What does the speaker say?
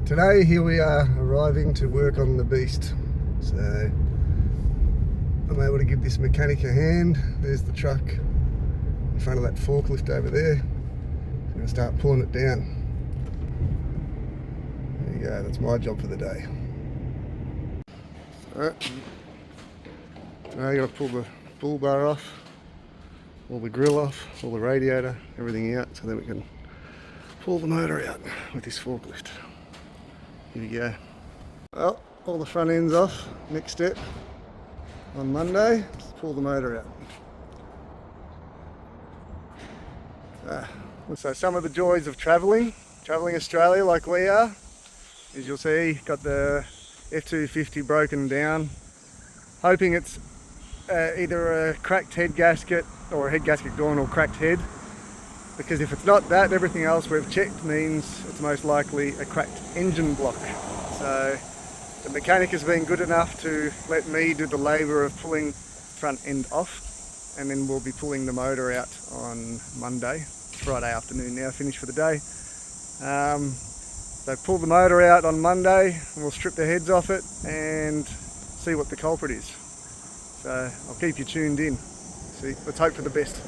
Today here we are arriving to work on the beast. So I'm able to give this mechanic a hand. There's the truck in front of that forklift over there. I'm going to start pulling it down. There you go, that's my job for the day. Alright, now I've got to pull the bull bar off, all the grill off, all the radiator, everything out, so then we can pull the motor out with this forklift. Here we go. Well, all the front ends off. Next step on Monday, let's pull the motor out. So some of the joys of travelling Australia like we are, as you'll see, got the F250 broken down. Hoping it's either a cracked head gasket or a head gasket gone or cracked head. Because if it's not that, everything else we've checked means it's most likely a cracked engine block. So the mechanic has been good enough to let me do the labour of pulling front end off, and then we'll be pulling the motor out on Monday. It's Friday afternoon now, finished for the day. So pull the motor out on Monday, and we'll strip the heads off it and see what the culprit is. So I'll keep you tuned in. See, let's hope for the best.